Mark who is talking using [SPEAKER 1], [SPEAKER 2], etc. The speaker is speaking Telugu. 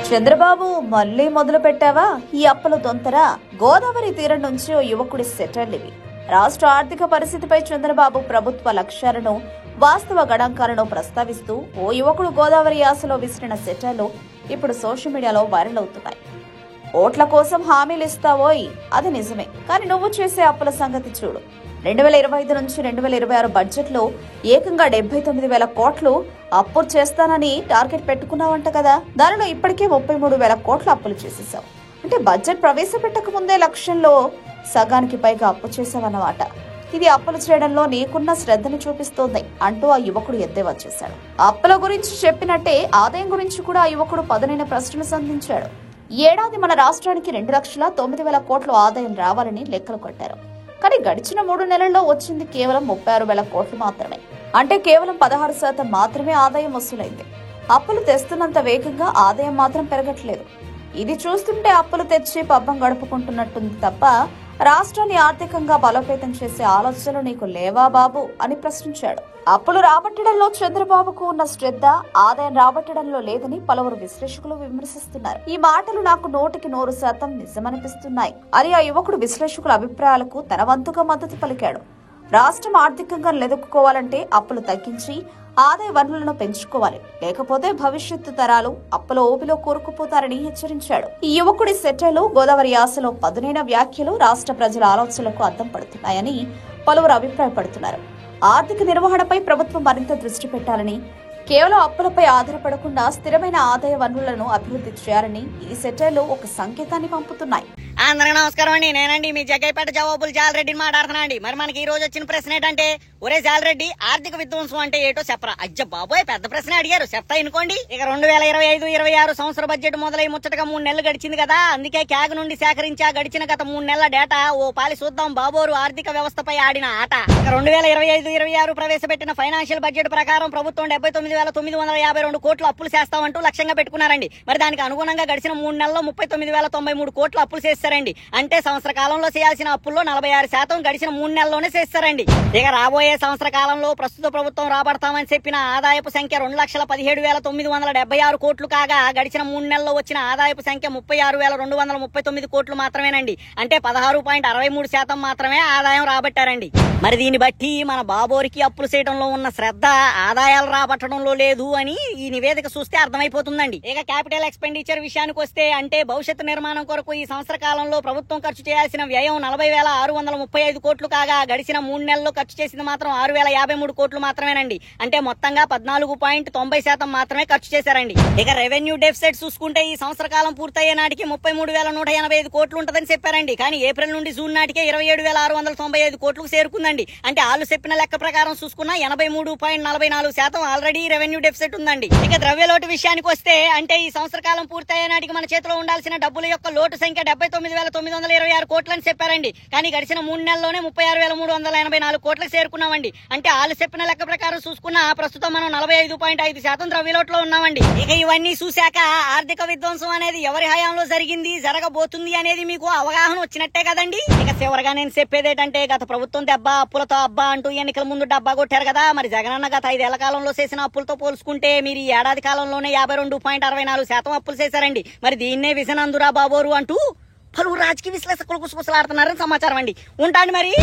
[SPEAKER 1] చంద్రబాబు మళ్లీ మొదలు పెట్టావా ఈ అప్పుల దొంతర? గోదావరి తీరం నుంచి ఓ యువకుడి సెటర్లు ఇవి. రాష్ట్ర ఆర్థిక పరిస్థితిపై చంద్రబాబు ప్రభుత్వ లక్ష్యాలను, వాస్తవ గణాంకాలను ప్రస్తావిస్తూ ఓ యువకుడు గోదావరి యాసలో విసిరిన సెటర్లు ఇప్పుడు సోషల్ మీడియాలో వైరల్ అవుతున్నాయి. ఓట్ల కోసం హామీలు ఇస్తావోయ్, అది నిజమే, కానీ నువ్వు చేసే అప్పుల సంగతి చూడు. 2025 నుంచి 2026 బడ్జెట్లో ఏకంగా 79,000 కోట్లు అప్పు చేస్తానని టార్గెట్ పెట్టుకున్నావంట కదా. దానిలో ఇప్పటికే 33,000 కోట్లు అప్పులు చేసేసావు. అంటే బడ్జెట్ ప్రవేశపెట్టక ముందే లక్ష్యంలో సగానికి పైగా అప్పు చేసావన్నమాట. ఇది అప్పులు చేయడంలో నీకున్న శ్రద్ధను చూపిస్తోంది అంటూ ఆ యువకుడు ఎద్దేవా చేశాడు. అప్పుల గురించి చెప్పినట్టే ఆదాయం గురించి కూడా ఆ యువకుడు పదునైన ప్రశ్నలు సంధించాడు. ఈ ఏడాది మన రాష్ట్రానికి 2,09,000 కోట్లు ఆదాయం రావాలని లెక్కలు కట్టారు. కానీ గడిచిన 3 నెలల్లో వచ్చింది కేవలం 36,000 కోట్లు మాత్రమే. అంటే కేవలం 16% మాత్రమే ఆదాయం వసూలైంది. అప్పులు తెస్తున్నంత వేగంగా ఆదాయం మాత్రం పెరగట్లేదు. ఇది చూస్తుంటే అప్పులు తెచ్చి పబ్బం గడుపుకుంటున్నట్టుంది తప్ప రాష్ట్రాన్ని ఆర్థికంగా బలోపేతం చేసే ఆలోచనలు నీకు లేవా బాబు అని ప్రశ్నించాడు. అప్పులు రాబట్టడంలో చంద్రబాబుకు ఉన్న శ్రద్ధ ఆదాయం రాబట్టడంలో లేదని పలువురు విశ్లేషకులు విమర్శిస్తున్నారు. ఈ మాటలు నాకు 100% నిజమనిపిస్తున్నాయి అని ఆ యువకుడు విశ్లేషకుల అభిప్రాయాలకు తన వంతుగా మద్దతు పలికాడు. రాష్ట్రం ఆర్థికంగా నిలదొక్కుకోవాలంటే అప్పులు తగ్గించి ఆదాయ వనరులను పెంచుకోవాలి, లేకపోతే భవిష్యత్తు తరాలు అప్పుల ఊపిలో కూరుకుపోతారని హెచ్చరించాడు. ఈ యువకుడి సెటర్లు, గోదావరి యాసలో పదునైన వ్యాఖ్యలు రాష్ట్ర ప్రజల ఆలోచనలకు అద్దం పడుతున్నాయని పలువురు అభిప్రాయపడుతున్నారు. ఆర్థిక నిర్వహణపై ప్రభుత్వం మరింత దృష్టి పెట్టాలని, కేవలం అప్పులపై ఆధారపడకుండా స్థిరమైన ఆదాయ వనరులను అభివృద్ధి చేయాలని ఈ సెటర్లు ఒక సంకేతాన్ని పంపుతున్నాయి.
[SPEAKER 2] అందరికీ నమస్కారం అండి. నేనండి మీ జగ్గైపేట జవాబులు జాలరెడ్డిని మాట్లాడుతున్నా అండి. మరి మనకి ఈ రోజు వచ్చిన ప్రశ్న ఏంటంటే, ఒరే జాలరెడ్డి, ఆర్థిక విధ్వంసం అంటే ఏటో చెప్పరా? అజ్జ బాబోయ్, పెద్ద ప్రశ్న అడిగారు, చెప్తా ఇనుకోండి. ఇక 2025-26 సంవత్సర బడ్జెట్ మొదలై ముచ్చటగా 3 నెలలు గడిచింది కదా. అందుకే క్యాగ్ నుండి సేకరించా గడిచిన గత 3 నెలల డేటా ఓ పాలి చూద్దాం బాబోరు ఆర్థిక వ్యవస్థపై ఆడిన ఆట. ఇక 2025-26 ప్రవేశపెట్టిన ఫైనాన్షియల్ బడ్జెట్ ప్రకారం ప్రభుత్వం 79,952 కోట్లు అప్పులు చేస్తామంటూ లక్ష్యంగా పెట్టుకున్నారండి. మరి దానికి అనుగుణంగా గడిచిన 3 నెలల్లో 39,093 కోట్లు అప్పులు చేస్తారండి. అంటే సంవత్సర కాలంలో చేయాల్సిన అప్పుల్లో 46% గడిచిన 3 నెలల్లోనే చేస్తారండి. ఇక రాబోయే సంవత్సర కాలంలో ప్రస్తుత ప్రభుత్వం రాబడతామని చెప్పిన ఆదాయపు సంఖ్య 2,17,976 కోట్లు కాగా గడిచిన 3 నెలల్లో వచ్చిన ఆదాయపు సంఖ్య 36,239 కోట్లు మాత్రమేనండి. అంటే 16.63% మాత్రమే ఆదాయం రాబట్టారండి. మరి దీన్ని బట్టి మన బాబోరికి అప్పులు చేయడంలో ఉన్న శ్రద్ధ ఆదాయాలు రాబట్టడంలో లేదు అని ఈ నివేదిక చూస్తే అర్థమైపోతుందండి. ఇక క్యాపిటల్ ఎక్స్పెండిచర్ విషయానికి వస్తే, అంటే భవిష్యత్తు నిర్మాణం కొరకు ఈ సంవత్సర కాలంలో ప్రభుత్వం ఖర్చు చేయాల్సిన వ్యయం 40,635 కోట్లు కాగా గడిచిన 3 నెలల్లో ఖర్చు చేసింది మాత్రం 6,053 కోట్లు మాత్రమేనండి. అంటే మొత్తంగా 14.90% మాత్రమే ఖర్చు చేశారండి. ఇక రెవెన్యూ డెఫిసిట్ చూసుకుంటే ఈ సంవత్సర కాలం పూర్తయ్యే నాటికి 33,185 కోట్లు ఉంటదని చెప్పారండి. కానీ ఏప్రిల్ నుండి జూన్ నాటికే 27,695 కోట్లకు చేరుకుందండి. అంటే వాళ్ళు చెప్పిన లెక్క ప్రకారం చూసుకున్న 83.44% ఆల్రెడీ రెవెన్యూ డెఫిసిట్ ఉందండి. ఇక ద్రవ్యలోటు విషయానికి వస్తే, అంటే ఈ సంవత్సర కాలం పూర్తయ్యే నాటికి మన చేతిలో ఉండాల్సిన డబ్బుల యొక్క లోటు సంఖ్య 79,926 కోట్లని చెప్పారండి. కానీ గడిచిన 3 నెలల్లోనే 36,384 కోట్లకు చేరుకున్నామండి. అంటే వాళ్ళు చెప్పిన లెక్క ప్రకారం చూసుకున్న ప్రస్తుతం మనం 45.5% ద్రవ్యలోటులో ఉన్నామండి. ఇక ఇవన్నీ చూశాక ఆర్థిక విధ్వంసం అనేది ఎవరి హయాంలో జరిగింది, జరగబోతుంది అనేది మీకు అవగాహన వచ్చినట్టే కదండి. ఇక చివరిగా నేను చెప్పేది ఏంటంటే, గత ప్రభుత్వం దెబ్బ అప్పులతో అబ్బా అంటూ ఎన్నికల ముందు డబ్బా కొట్టారు కదా. మరి జగనన్న గత 5 ఏళ్ల కాలంలో చేసిన అప్పులతో పోల్చుకుంటే మీరు ఈ ఏడాది కాలంలోనే 52.64% అప్పులు చేశారండి. మరి దీన్నే విజన్ అందురా బాబోరు అంటూ పలువురు రాజకీయ విశ్లేషకులు కుసకుసలాడుతున్నారని సమాచారం అండి. ఉంటాండి మరి.